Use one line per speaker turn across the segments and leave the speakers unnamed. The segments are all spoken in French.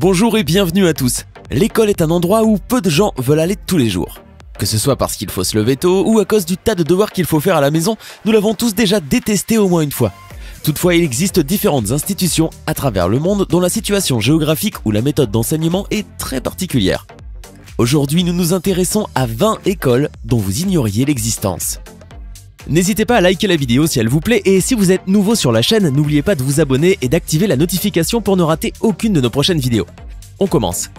Bonjour et bienvenue à tous. L'école est un endroit où peu de gens veulent aller tous les jours. Que ce soit parce qu'il faut se lever tôt ou à cause du tas de devoirs qu'il faut faire à la maison, nous l'avons tous déjà détesté au moins une fois. Toutefois, il existe différentes institutions à travers le monde dont la situation géographique ou la méthode d'enseignement est très particulière. Aujourd'hui, nous nous intéressons à 20 écoles dont vous ignoriez l'existence. N'hésitez pas à liker la vidéo si elle vous plaît et si vous êtes nouveau sur la chaîne, n'oubliez pas de vous abonner et d'activer la notification pour ne rater aucune de nos prochaines vidéos. On commence.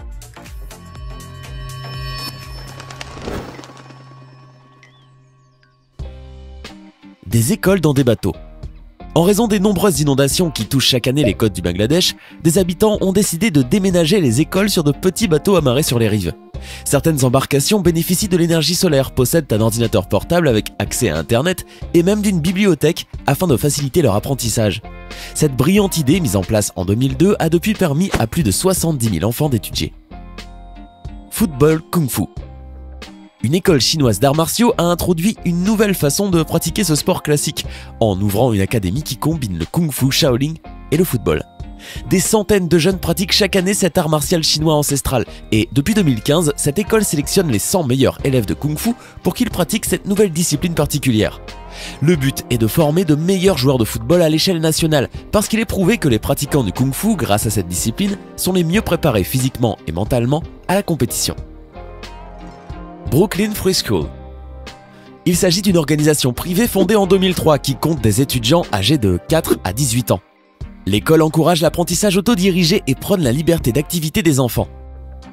Des écoles dans des bateaux. En raison des nombreuses inondations qui touchent chaque année les côtes du Bangladesh, des habitants ont décidé de déménager les écoles sur de petits bateaux amarrés sur les rives. Certaines embarcations bénéficient de l'énergie solaire, possèdent un ordinateur portable avec accès à Internet et même d'une bibliothèque afin de faciliter leur apprentissage. Cette brillante idée, mise en place en 2002, a depuis permis à plus de 70 000 enfants d'étudier. Football Kung Fu. Une école chinoise d'arts martiaux a introduit une nouvelle façon de pratiquer ce sport classique, en ouvrant une académie qui combine le Kung Fu Shaolin et le football. Des centaines de jeunes pratiquent chaque année cet art martial chinois ancestral, et depuis 2015, cette école sélectionne les 100 meilleurs élèves de Kung Fu pour qu'ils pratiquent cette nouvelle discipline particulière. Le but est de former de meilleurs joueurs de football à l'échelle nationale, parce qu'il est prouvé que les pratiquants du Kung Fu, grâce à cette discipline, sont les mieux préparés physiquement et mentalement à la compétition. Brooklyn Free School. Il s'agit d'une organisation privée fondée en 2003 qui compte des étudiants âgés de 4 à 18 ans. L'école encourage l'apprentissage autodirigé et prône la liberté d'activité des enfants.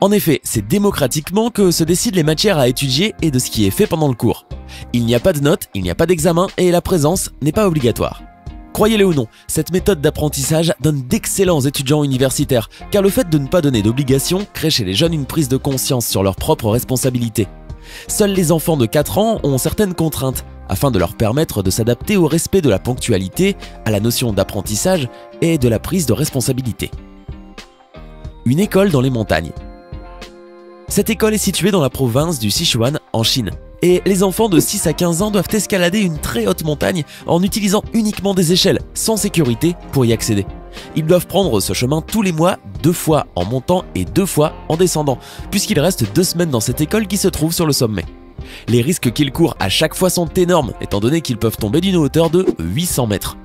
En effet, c'est démocratiquement que se décident les matières à étudier et de ce qui est fait pendant le cours. Il n'y a pas de notes, il n'y a pas d'examen et la présence n'est pas obligatoire. Croyez-le ou non, cette méthode d'apprentissage donne d'excellents étudiants universitaires, car le fait de ne pas donner d'obligation crée chez les jeunes une prise de conscience sur leurs propres responsabilités. Seuls les enfants de 4 ans ont certaines contraintes, afin de leur permettre de s'adapter au respect de la ponctualité, à la notion d'apprentissage et de la prise de responsabilité. Une école dans les montagnes. Cette école est située dans la province du Sichuan, en Chine, et les enfants de 6 à 15 ans doivent escalader une très haute montagne en utilisant uniquement des échelles, sans sécurité, pour y accéder. Ils doivent prendre ce chemin tous les mois, 2 fois en montant et 2 fois en descendant, puisqu'il reste 2 semaines dans cette école qui se trouve sur le sommet. Les risques qu'ils courent à chaque fois sont énormes, étant donné qu'ils peuvent tomber d'une hauteur de 800 mètres.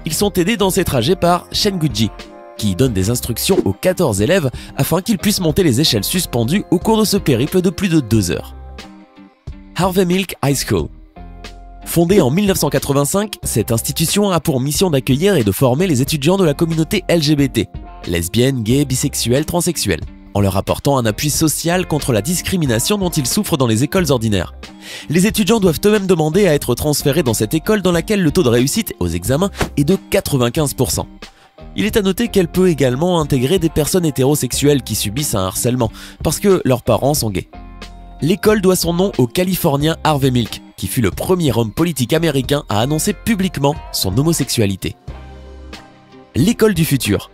Ils sont aidés dans ces trajets par Shen Guji, qui donne des instructions aux 14 élèves afin qu'ils puissent monter les échelles suspendues au cours de ce périple de plus de 2 heures. Harvey Milk High School. Fondée en 1985, cette institution a pour mission d'accueillir et de former les étudiants de la communauté LGBT, lesbiennes, gays, bisexuels, transsexuels, en leur apportant un appui social contre la discrimination dont ils souffrent dans les écoles ordinaires. Les étudiants doivent eux-mêmes demander à être transférés dans cette école dans laquelle le taux de réussite aux examens est de 95%. Il est à noter qu'elle peut également intégrer des personnes hétérosexuelles qui subissent un harcèlement parce que leurs parents sont gays. L'école doit son nom au Californien Harvey Milk, qui fut le premier homme politique américain à annoncer publiquement son homosexualité. L'école du futur.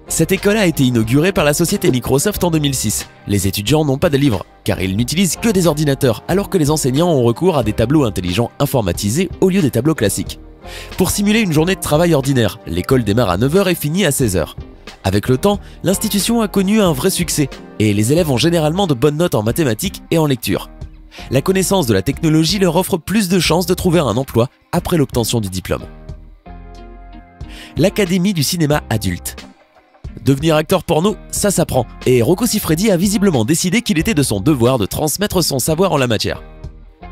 Cette école a été inaugurée par la société Microsoft en 2006. Les étudiants n'ont pas de livres, car ils n'utilisent que des ordinateurs, alors que les enseignants ont recours à des tableaux intelligents informatisés au lieu des tableaux classiques. Pour simuler une journée de travail ordinaire, l'école démarre à 9 h et finit à 16 h. Avec le temps, l'institution a connu un vrai succès, et les élèves ont généralement de bonnes notes en mathématiques et en lecture. La connaissance de la technologie leur offre plus de chances de trouver un emploi après l'obtention du diplôme. L'Académie du cinéma adulte. Devenir acteur porno, ça s'apprend, et Rocco Siffredi a visiblement décidé qu'il était de son devoir de transmettre son savoir en la matière.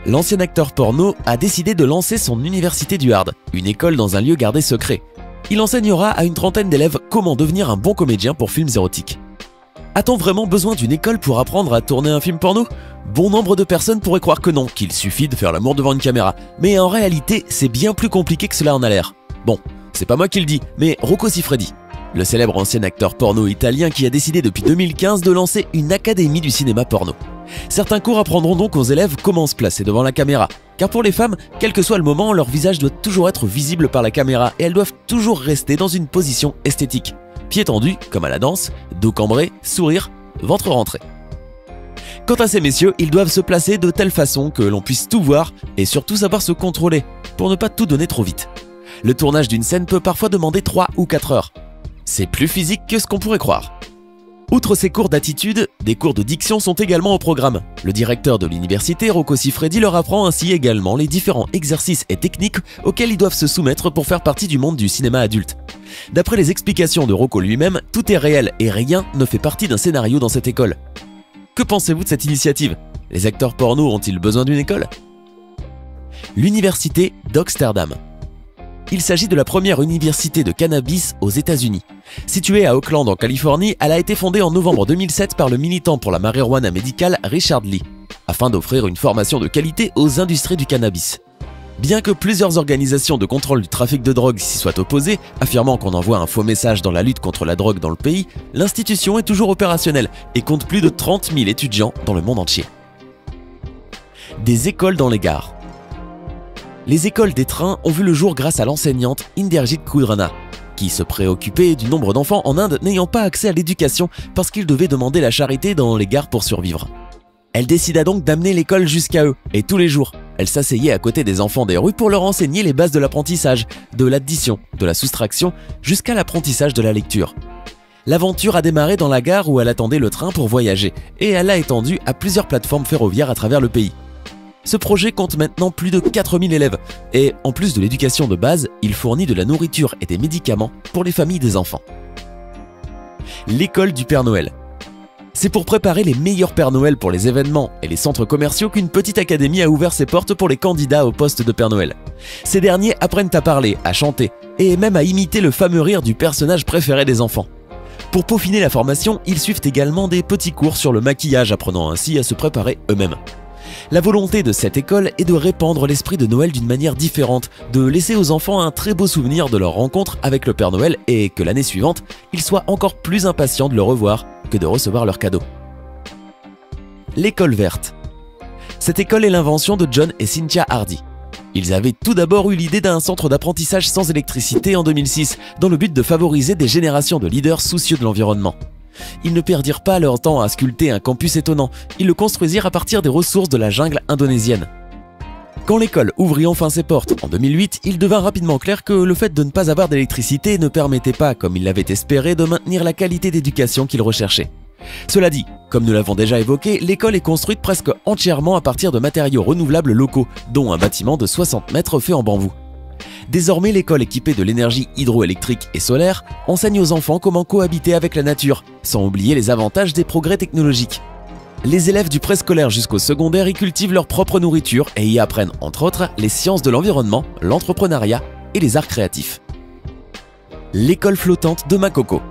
L'ancien acteur porno a décidé de lancer son université du hard, une école dans un lieu gardé secret. Il enseignera à une trentaine d'élèves comment devenir un bon comédien pour films érotiques. A-t-on vraiment besoin d'une école pour apprendre à tourner un film porno? Bon nombre de personnes pourraient croire que non, qu'il suffit de faire l'amour devant une caméra. Mais en réalité, c'est bien plus compliqué que cela en a l'air. Bon, c'est pas moi qui le dis, mais Rocco Siffredi, le célèbre ancien acteur porno italien qui a décidé depuis 2015 de lancer une académie du cinéma porno. Certains cours apprendront donc aux élèves comment se placer devant la caméra, car pour les femmes, quel que soit le moment, leur visage doit toujours être visible par la caméra et elles doivent toujours rester dans une position esthétique. Pieds tendus, comme à la danse, dos cambré, sourire, ventre rentré. Quant à ces messieurs, ils doivent se placer de telle façon que l'on puisse tout voir et surtout savoir se contrôler, pour ne pas tout donner trop vite. Le tournage d'une scène peut parfois demander 3 ou 4 heures. C'est plus physique que ce qu'on pourrait croire. Outre ces cours d'attitude, des cours de diction sont également au programme. Le directeur de l'université, Rocco Siffredi, leur apprend ainsi également les différents exercices et techniques auxquels ils doivent se soumettre pour faire partie du monde du cinéma adulte. D'après les explications de Rocco lui-même, tout est réel et rien ne fait partie d'un scénario dans cette école. Que pensez-vous de cette initiative? Les acteurs porno ont-ils besoin d'une école? L'université d'Amsterdam. Il s'agit de la première université de cannabis aux États-Unis. Située à Oakland en Californie, elle a été fondée en novembre 2007 par le militant pour la marijuana médicale Richard Lee, afin d'offrir une formation de qualité aux industries du cannabis. Bien que plusieurs organisations de contrôle du trafic de drogue s'y soient opposées, affirmant qu'on envoie un faux message dans la lutte contre la drogue dans le pays, l'institution est toujours opérationnelle et compte plus de 30 000 étudiants dans le monde entier. Des écoles dans les gares. Les écoles des trains ont vu le jour grâce à l'enseignante Inderjit Khurana, qui se préoccupait du nombre d'enfants en Inde n'ayant pas accès à l'éducation parce qu'ils devaient demander la charité dans les gares pour survivre. Elle décida donc d'amener l'école jusqu'à eux, et tous les jours, elle s'asseyait à côté des enfants des rues pour leur enseigner les bases de l'apprentissage, de l'addition, de la soustraction, jusqu'à l'apprentissage de la lecture. L'aventure a démarré dans la gare où elle attendait le train pour voyager, et elle l'a étendue à plusieurs plateformes ferroviaires à travers le pays. Ce projet compte maintenant plus de 4000 élèves et, en plus de l'éducation de base, il fournit de la nourriture et des médicaments pour les familles des enfants. L'école du Père Noël. C'est pour préparer les meilleurs Pères Noël pour les événements et les centres commerciaux qu'une petite académie a ouvert ses portes pour les candidats au poste de Père Noël. Ces derniers apprennent à parler, à chanter et même à imiter le fameux rire du personnage préféré des enfants. Pour peaufiner la formation, ils suivent également des petits cours sur le maquillage, apprenant ainsi à se préparer eux-mêmes. La volonté de cette école est de répandre l'esprit de Noël d'une manière différente, de laisser aux enfants un très beau souvenir de leur rencontre avec le Père Noël et que l'année suivante, ils soient encore plus impatients de le revoir que de recevoir leurs cadeaux. L'école verte. Cette école est l'invention de John et Cynthia Hardy. Ils avaient tout d'abord eu l'idée d'un centre d'apprentissage sans électricité en 2006, dans le but de favoriser des générations de leaders soucieux de l'environnement. Ils ne perdirent pas leur temps à sculpter un campus étonnant, ils le construisirent à partir des ressources de la jungle indonésienne. Quand l'école ouvrit enfin ses portes en 2008, il devint rapidement clair que le fait de ne pas avoir d'électricité ne permettait pas, comme ils l'avaient espéré, de maintenir la qualité d'éducation qu'ils recherchaient. Cela dit, comme nous l'avons déjà évoqué, l'école est construite presque entièrement à partir de matériaux renouvelables locaux, dont un bâtiment de 60 mètres fait en bambou. Désormais, l'école équipée de l'énergie hydroélectrique et solaire enseigne aux enfants comment cohabiter avec la nature, sans oublier les avantages des progrès technologiques. Les élèves du préscolaire jusqu'au secondaire y cultivent leur propre nourriture et y apprennent, entre autres, les sciences de l'environnement, l'entrepreneuriat et les arts créatifs. L'école flottante de Makoko.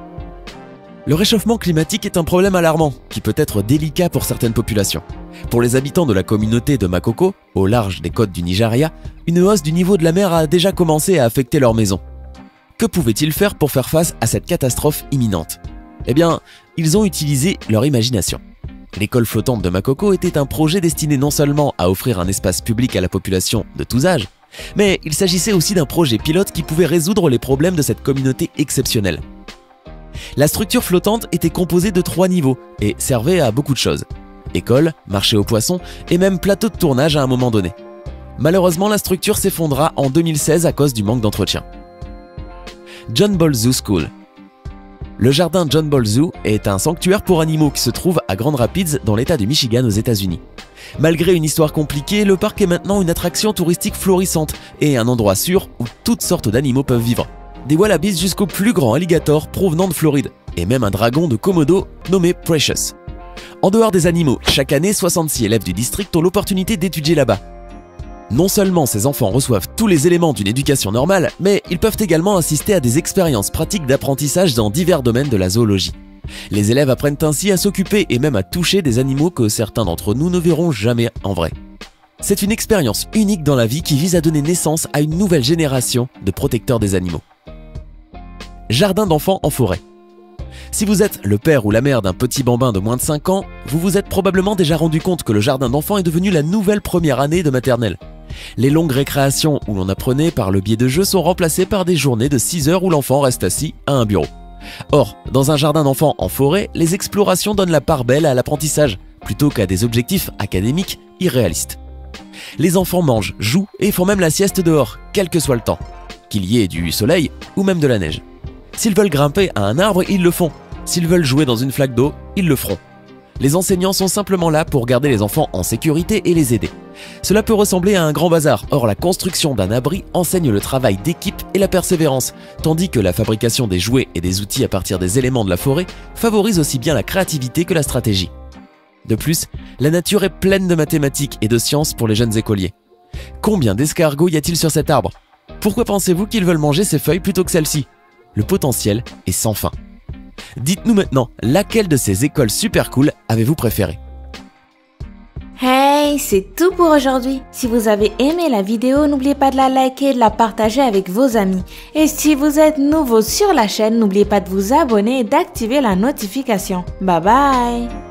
Le réchauffement climatique est un problème alarmant, qui peut être délicat pour certaines populations. Pour les habitants de la communauté de Makoko, au large des côtes du Nigeria, une hausse du niveau de la mer a déjà commencé à affecter leur maison. Que pouvaient-ils faire pour faire face à cette catastrophe imminente? Eh bien, ils ont utilisé leur imagination. L'école flottante de Makoko était un projet destiné non seulement à offrir un espace public à la population de tous âges, mais il s'agissait aussi d'un projet pilote qui pouvait résoudre les problèmes de cette communauté exceptionnelle. La structure flottante était composée de 3 niveaux et servait à beaucoup de choses. École, marché aux poissons et même plateau de tournage à un moment donné. Malheureusement, la structure s'effondra en 2016 à cause du manque d'entretien. John Ball Zoo School. Le jardin John Ball Zoo est un sanctuaire pour animaux qui se trouve à Grand Rapids dans l'état du Michigan aux États-Unis. Malgré une histoire compliquée, le parc est maintenant une attraction touristique florissante et un endroit sûr où toutes sortes d'animaux peuvent vivre. Des wallabies jusqu'au plus grand alligator provenant de Floride, et même un dragon de Komodo nommé Precious. En dehors des animaux, chaque année, 66 élèves du district ont l'opportunité d'étudier là-bas. Non seulement ces enfants reçoivent tous les éléments d'une éducation normale, mais ils peuvent également assister à des expériences pratiques d'apprentissage dans divers domaines de la zoologie. Les élèves apprennent ainsi à s'occuper et même à toucher des animaux que certains d'entre nous ne verront jamais en vrai. C'est une expérience unique dans la vie qui vise à donner naissance à une nouvelle génération de protecteurs des animaux. Jardin d'enfants en forêt. Si vous êtes le père ou la mère d'un petit bambin de moins de 5 ans, vous vous êtes probablement déjà rendu compte que le jardin d'enfants est devenu la nouvelle première année de maternelle. Les longues récréations où l'on apprenait par le biais de jeux sont remplacées par des journées de 6 heures où l'enfant reste assis à un bureau. Or, dans un jardin d'enfants en forêt, les explorations donnent la part belle à l'apprentissage, plutôt qu'à des objectifs académiques irréalistes. Les enfants mangent, jouent et font même la sieste dehors, quel que soit le temps, qu'il y ait du soleil ou même de la neige. S'ils veulent grimper à un arbre, ils le font. S'ils veulent jouer dans une flaque d'eau, ils le feront. Les enseignants sont simplement là pour garder les enfants en sécurité et les aider. Cela peut ressembler à un grand bazar, or la construction d'un abri enseigne le travail d'équipe et la persévérance, tandis que la fabrication des jouets et des outils à partir des éléments de la forêt favorise aussi bien la créativité que la stratégie. De plus, la nature est pleine de mathématiques et de sciences pour les jeunes écoliers. Combien d'escargots y a-t-il sur cet arbre? Pourquoi pensez-vous qu'ils veulent manger ces feuilles plutôt que celles-ci? Le potentiel est sans fin. Dites-nous maintenant, laquelle de ces écoles super cool avez-vous préférée?
Hey, c'est tout pour aujourd'hui. Si vous avez aimé la vidéo, n'oubliez pas de la liker et de la partager avec vos amis. Et si vous êtes nouveau sur la chaîne, n'oubliez pas de vous abonner et d'activer la notification. Bye bye!